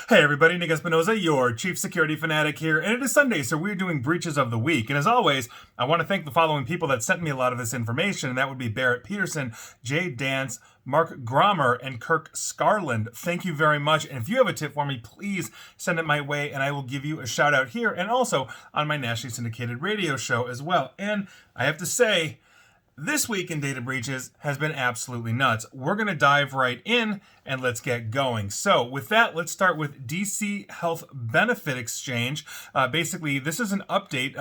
Hey everybody, Nick Espinoza, your chief security fanatic here, and it is Sunday, so we're doing breaches of the week. And as always, I want to thank the following people that sent me a lot of this information, and that would be Barrett Peterson, Jay Dance, Mark Grommer, and Kirk Scarland. Thank you very much. And if you have a tip for me, please send it my way, and I will give you a shout out here and also on my nationally syndicated radio show as well. And I have to say, this week in data breaches has been absolutely nuts. We're going to dive right in and let's get going. So with that, let's start with DC Health Benefit Exchange. Basically, this is an update.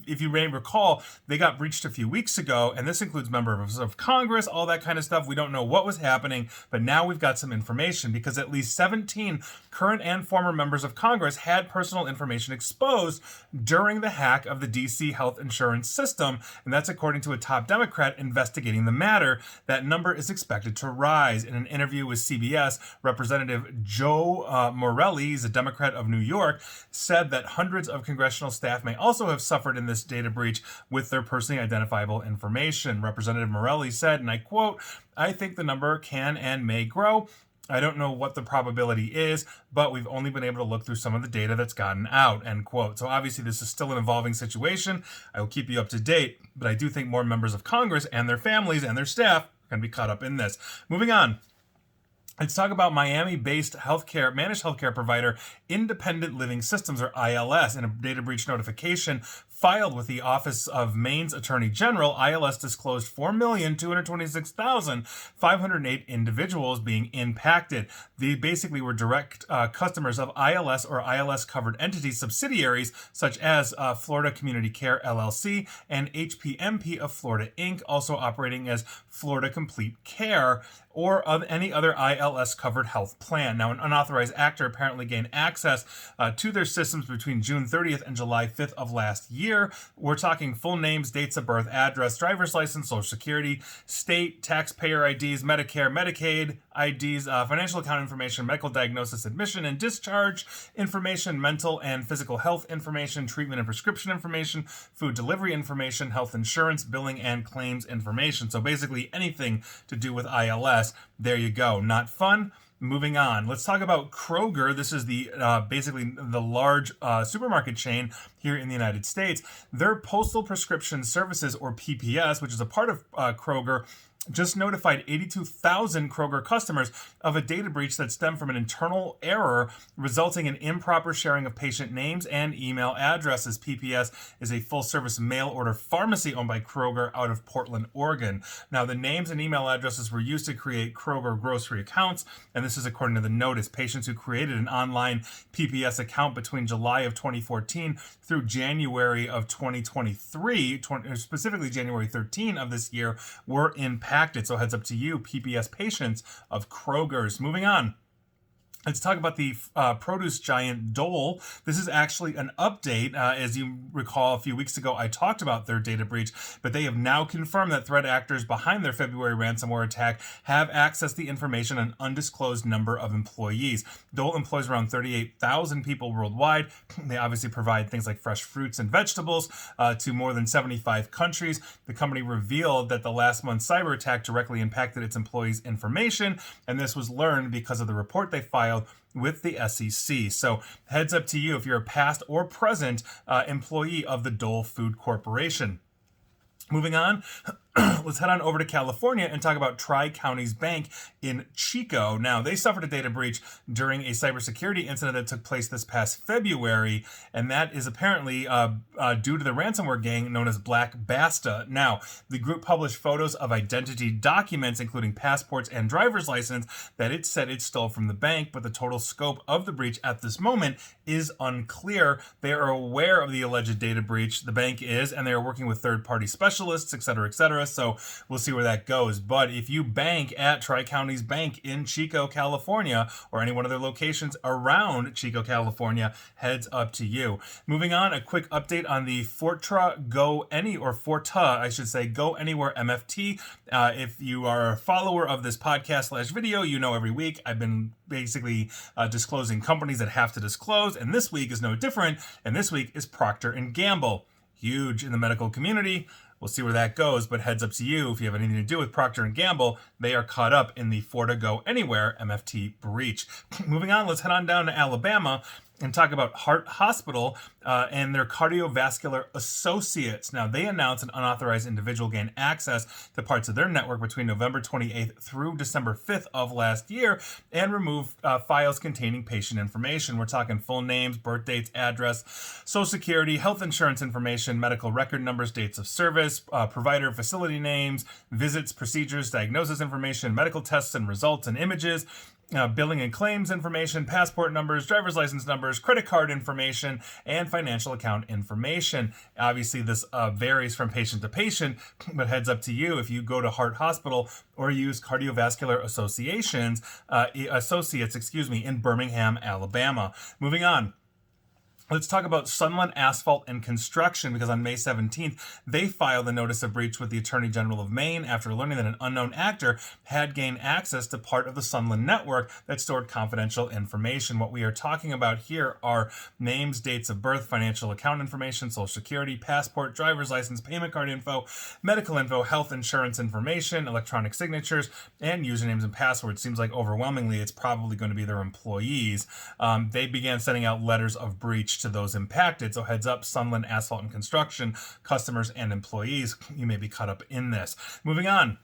If you may recall, they got breached a few weeks ago, and this includes members of Congress, all that kind of stuff. We don't know what was happening, but now we've got some information because at least 17 current and former members of Congress had personal information exposed during the hack of the DC health insurance system, and that's according to a top Democrat investigating the matter. That number is expected to rise. In an interview with CBS, Representative Joe Morelli, a Democrat of New York, said that hundreds of congressional staff may also have suffered in this data breach with their personally identifiable information. Representative Morelli said, and I quote, "I think the number can and may grow. I don't know what the probability is, but we've only been able to look through some of the data that's gotten out," end quote. So obviously this is still an evolving situation. I will keep you up to date, but I do think more members of Congress and their families and their staff are going to be caught up in this. Moving on. Let's talk about Miami-based managed healthcare provider Independent Living Systems, or ILS. In a data breach notification filed with the Office of Maine's Attorney General, ILS disclosed 4,226,508 individuals being impacted. They basically were direct customers of ILS or ILS-covered entity subsidiaries, such as Florida Community Care, LLC, and HPMP of Florida, Inc., also operating as Florida Complete Care, or of any other ILS-covered health plan. Now, an unauthorized actor apparently gained access to their systems between June 30th and July 5th of last year. We're talking full names, dates of birth, address, driver's license, social security, state, taxpayer IDs, Medicare, Medicaid IDs, financial account information, medical diagnosis, admission and discharge information, mental and physical health information, treatment and prescription information, food delivery information, health insurance, billing, and claims information. So basically anything to do with ILS. There you go. Not fun. Moving on. Let's talk about Kroger. This is the basically the large supermarket chain here in the United States. Their Postal Prescription Services, or PPS, which is a part of Kroger, just notified 82,000 Kroger customers of a data breach that stemmed from an internal error resulting in improper sharing of patient names and email addresses. PPS is a full-service mail-order pharmacy owned by Kroger out of Portland, Oregon. Now, the names and email addresses were used to create Kroger grocery accounts, and this is according to the notice. Patients who created an online PPS account between July of 2014 through January of 2023, specifically January 13 of this year, were impacted. So heads up to you, PPS patients of Kroger's. Moving on. Let's talk about the produce giant Dole. This is actually an update. As you recall, a few weeks ago, I talked about their data breach, but they have now confirmed that threat actors behind their February ransomware attack have accessed the information on an undisclosed number of employees. Dole employs around 38,000 people worldwide. They obviously provide things like fresh fruits and vegetables to more than 75 countries. The company revealed that the last month's cyber attack directly impacted its employees' information, and this was learned because of the report they filed with the SEC. So heads up to you if you're a past or present employee of the Dole Food Corporation. Moving on, let's head on over to California and talk about Tri-Counties Bank in Chico. Now, they suffered a data breach during a cybersecurity incident that took place this past February, and that is apparently due to the ransomware gang known as Black Basta. Now, the group published photos of identity documents, including passports and driver's license, that it said it stole from the bank, but the total scope of the breach at this moment is unclear. They are aware of the alleged data breach, the bank is, and they are working with third-party specialists, et cetera, et cetera. So we'll see where that goes. But if you bank at Tri-Counties Bank in Chico, California, or any one of their locations around Chico, California, heads up to you. Moving on, a quick update on the Forta Go Anywhere MFT. If you are a follower of this podcast / video, you know every week I've been basically disclosing companies that have to disclose, and this week is no different. And this week is Procter & Gamble. Huge in the medical community. We'll see where that goes, but heads up to you, if you have anything to do with Procter & Gamble, they are caught up in the Florida Go Anywhere MFT breach. Moving on, let's head on down to Alabama and talk about Heart Hospital and their cardiovascular associates. Now, they announced an unauthorized individual gained access to parts of their network between November 28th through December 5th of last year and removed files containing patient information. We're talking full names, birth dates, address, social security, health insurance information, medical record numbers, dates of service, provider facility names, visits, procedures, diagnosis information, medical tests and results and images, billing and claims information, passport numbers, driver's license numbers, credit card information, and financial account information. Obviously, this varies from patient to patient, but heads up to you if you go to Heart Hospital or use Cardiovascular Associates, in Birmingham, Alabama. Moving on. Let's talk about Sunland Asphalt and Construction, because on May 17th, they filed a notice of breach with the Attorney General of Maine after learning that an unknown actor had gained access to part of the Sunland network that stored confidential information. What we are talking about here are names, dates of birth, financial account information, social security, passport, driver's license, payment card info, medical info, health insurance information, electronic signatures, and usernames and passwords. Seems like overwhelmingly it's probably going to be their employees. They began sending out letters of breach to those impacted. So heads up, Sunland Asphalt and Construction, customers and employees, you may be caught up in this. Moving on.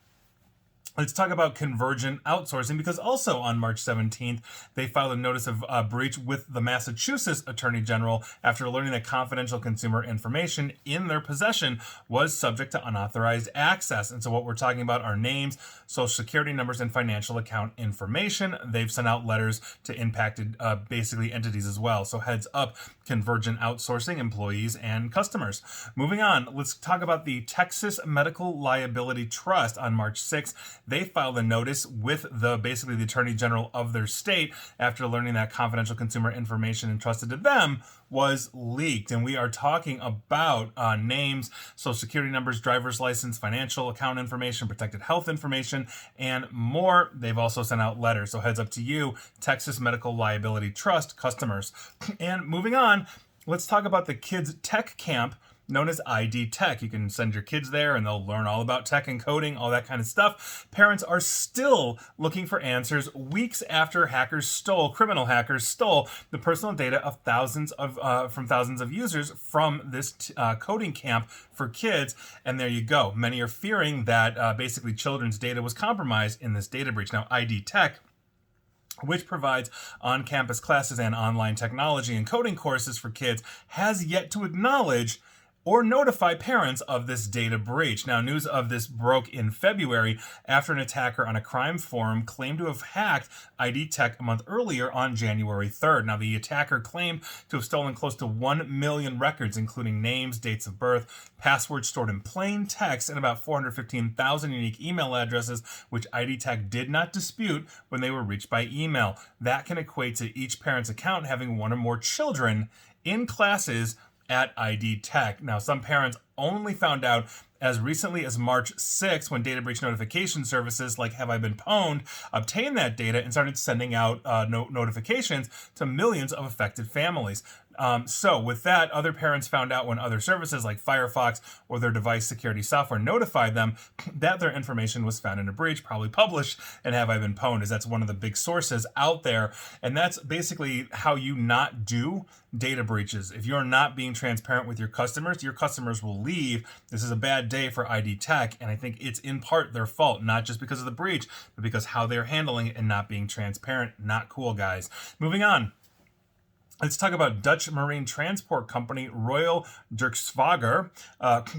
Let's talk about Convergent Outsourcing, because also on March 17th, they filed a notice of breach with the Massachusetts Attorney General after learning that confidential consumer information in their possession was subject to unauthorized access. And so what we're talking about are names, social security numbers, and financial account information. They've sent out letters to impacted basically entities as well. So heads up, Convergent Outsourcing, employees and customers. Moving on, let's talk about the Texas Medical Liability Trust. On March 6th, they filed a notice with the Attorney General of their state after learning that confidential consumer information entrusted to them was leaked. And we are talking about names, social security numbers, driver's license, financial account information, protected health information, and more. They've also sent out letters. So heads up to you, Texas Medical Liability Trust customers. And moving on, let's talk about the Kids Tech Camp known as ID Tech. You can send your kids there and they'll learn all about tech and coding, all that kind of stuff. Parents are still looking for answers weeks after criminal hackers stole the personal data of thousands of users from this coding camp for kids. And there you go. Many are fearing that basically children's data was compromised in this data breach. Now, ID Tech, which provides on-campus classes and online technology and coding courses for kids, has yet to acknowledge or notify parents of this data breach. Now, news of this broke in February after an attacker on a crime forum claimed to have hacked ID Tech a month earlier on January 3rd. Now, the attacker claimed to have stolen close to 1 million records, including names, dates of birth, passwords stored in plain text, and about 415,000 unique email addresses, which ID Tech did not dispute when they were reached by email. That can equate to each parent's account having one or more children in classes at ID Tech. Now, some parents only found out as recently as March 6th when data breach notification services like Have I Been Pwned obtained that data and started sending out notifications to millions of affected families. So with that, other parents found out when other services like Firefox or their device security software notified them that their information was found in a breach, probably published in Have I Been Pwned, as that's one of the big sources out there. And that's basically how you not do data breaches. If you're not being transparent with your customers will leave. This is a bad day for ID Tech, and I think it's in part their fault, not just because of the breach, but because how they're handling it and not being transparent. Not cool, guys. Moving on. Let's talk about Dutch marine transport company Royal Dirksvager.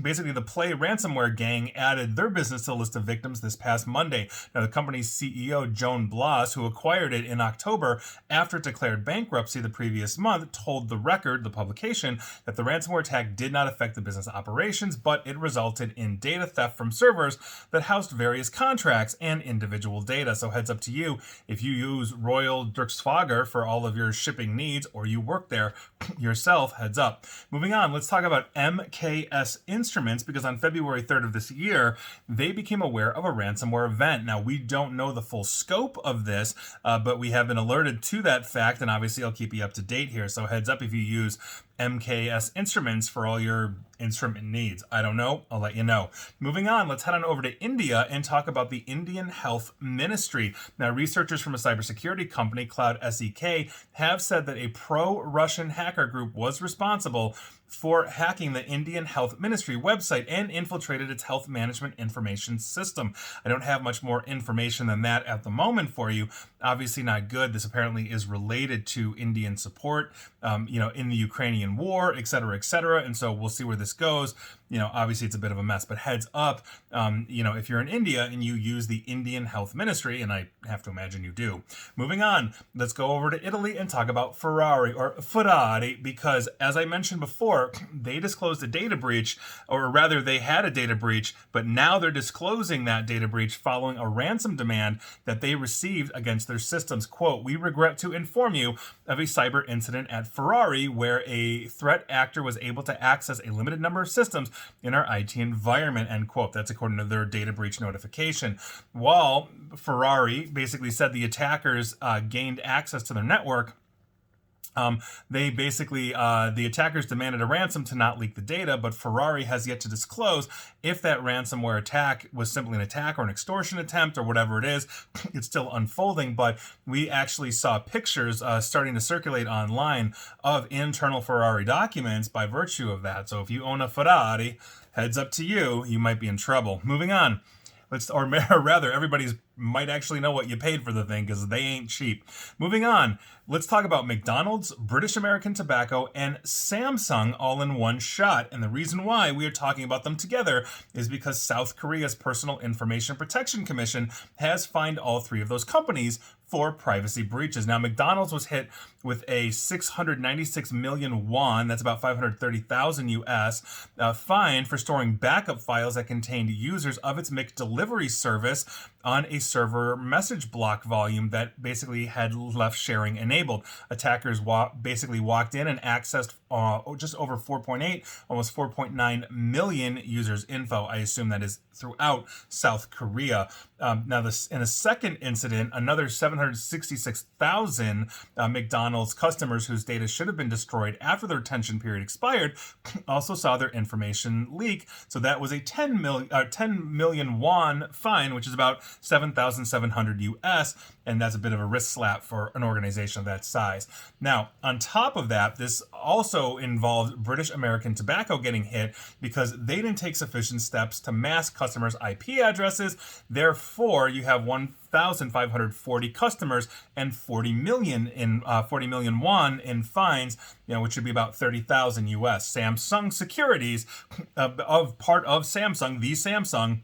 Basically, the Play ransomware gang added their business to the list of victims this past Monday. Now, the company's CEO, Joan Blas, who acquired it in October after it declared bankruptcy the previous month, told The Record, the publication, that the ransomware attack did not affect the business operations, but it resulted in data theft from servers that housed various contracts and individual data. So heads up to you, if you use Royal Dirksvager for all of your shipping needs, or you work there yourself, heads up. Moving on, let's talk about MKS Instruments, because on February 3rd of this year, they became aware of a ransomware event. Now, we don't know the full scope of this, but we have been alerted to that fact, and obviously I'll keep you up to date here. So heads up if you use MKS Instruments for all your instrument needs. I don't know. I'll let you know. Moving on, let's head on over to India and talk about the Indian Health Ministry. Now, researchers from a cybersecurity company, Cloud SEK, have said that a pro-Russian hacker group was responsible for hacking the Indian Health Ministry website and infiltrated its health management information system. I don't have much more information than that at the moment for you. Obviously not good. This apparently is related to Indian support, in the Ukrainian war, et cetera, et cetera. And so we'll see where this goes. Obviously it's a bit of a mess, but heads up, if you're in India and you use the Indian Health Ministry, and I have to imagine you do. Moving on, let's go over to Italy and talk about Ferrari, because as I mentioned before, they disclosed a data breach, or rather they had a data breach, but now they're disclosing that data breach following a ransom demand that they received against their systems. Quote, "We regret to inform you of a cyber incident at Ferrari where a threat actor was able to access a limited number of systems in our IT environment," end quote. That's according to their data breach notification. While Ferrari basically said the attackers gained access to their network, the attackers demanded a ransom to not leak the data, but Ferrari has yet to disclose if that ransomware attack was simply an attack or an extortion attempt or whatever it is. It's still unfolding, but we actually saw pictures starting to circulate online of internal Ferrari documents by virtue of that. So if you own a Ferrari, heads up to you, you might be in trouble. Moving on. Or rather, everybody's might actually know what you paid for the thing because they ain't cheap. Moving on, let's talk about McDonald's, British American Tobacco, and Samsung all in one shot. And the reason why we are talking about them together is because South Korea's Personal Information Protection Commission has fined all three of those companies for privacy breaches. Now, McDonald's was hit with a 696 million won, that's about 530,000 US, fine for storing backup files that contained users of its McDelivery service on a server message block volume that basically had left sharing enabled. Attackers basically walked in and accessed just over 4.8, almost 4.9 million users' info. I assume that is throughout South Korea. Now, in a second incident, another 766,000 McDonald's customers whose data should have been destroyed after the retention period expired also saw their information leak. So that was a 10 million won fine, which is about 7,700 US, and that's a bit of a wrist slap for an organization of that size. Now, on top of that, this also involved British American Tobacco getting hit because they didn't take sufficient steps to mask customers' IP addresses. Therefore, you have 1,540 customers and 40 million won in fines, which should be about 30,000 US. Samsung Securities, part of Samsung, the Samsung,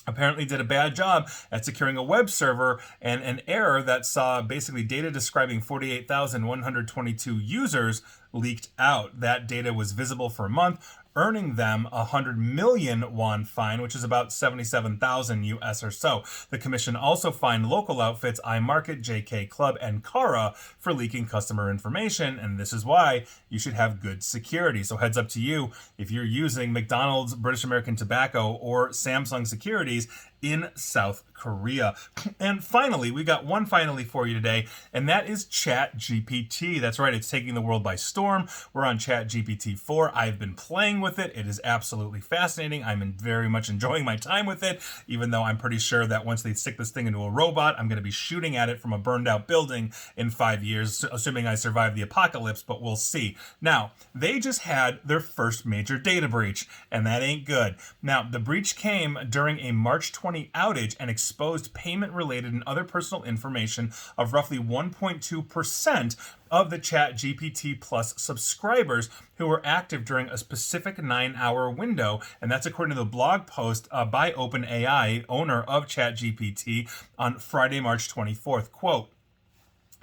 apparently did a bad job at securing a web server, and an error that saw basically data describing 48,122 users leaked out. That data was visible for a month, earning them a 100 million won fine, which is about 77,000 US or so. The commission also fined local outfits iMarket, JK Club, and Kara for leaking customer information, and this is why you should have good security. So heads up to you if you're using McDonald's, British American Tobacco, or Samsung Securities in South Korea. And finally, we got one finally for you today, and that is ChatGPT. That's right, it's taking the world by storm. We're on ChatGPT 4. I've been playing with it. It is absolutely fascinating. I'm very much enjoying my time with it, even though I'm pretty sure that once they stick this thing into a robot, I'm going to be shooting at it from a burned out building in 5 years, assuming I survive the apocalypse, but we'll see. Now, they just had their first major data breach, and that ain't good. Now, the breach came during a March 20 outage and exposed payment-related and other personal information of roughly 1.2% of the ChatGPT Plus subscribers who were active during a specific 9-hour window. And that's according to the blog post by OpenAI, owner of ChatGPT, on Friday, March 24th. Quote,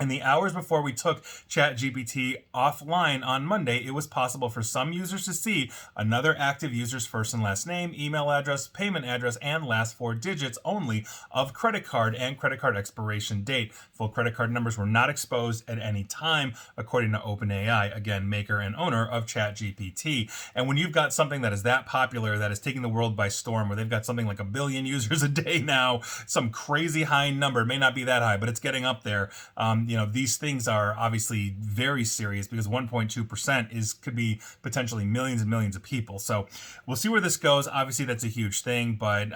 "In the hours before we took ChatGPT offline on Monday, it was possible for some users to see another active user's first and last name, email address, payment address, and last 4 digits only of credit card and credit card expiration date. Full credit card numbers were not exposed at any time," according to OpenAI, again, maker and owner of ChatGPT. And when you've got something that is that popular, that is taking the world by storm, where they've got something like 1 billion users a day now, some crazy high number, it may not be that high, but it's getting up there, these things are obviously very serious because 1.2% could be potentially millions and millions of people. So we'll see where this goes. Obviously, that's a huge thing, but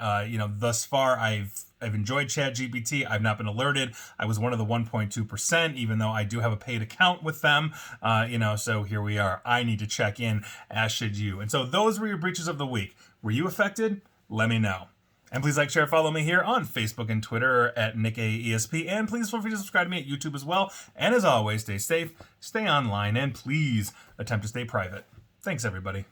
thus far I've enjoyed ChatGPT. I've not been alerted. I was one of the 1.2%, even though I do have a paid account with them. So here we are. I need to check in, as should you. And so those were your breaches of the week. Were you affected? Let me know. And please like, share, follow me here on Facebook and Twitter at NickAESP. And please feel free to subscribe to me at YouTube as well. And as always, stay safe, stay online, and please attempt to stay private. Thanks, everybody.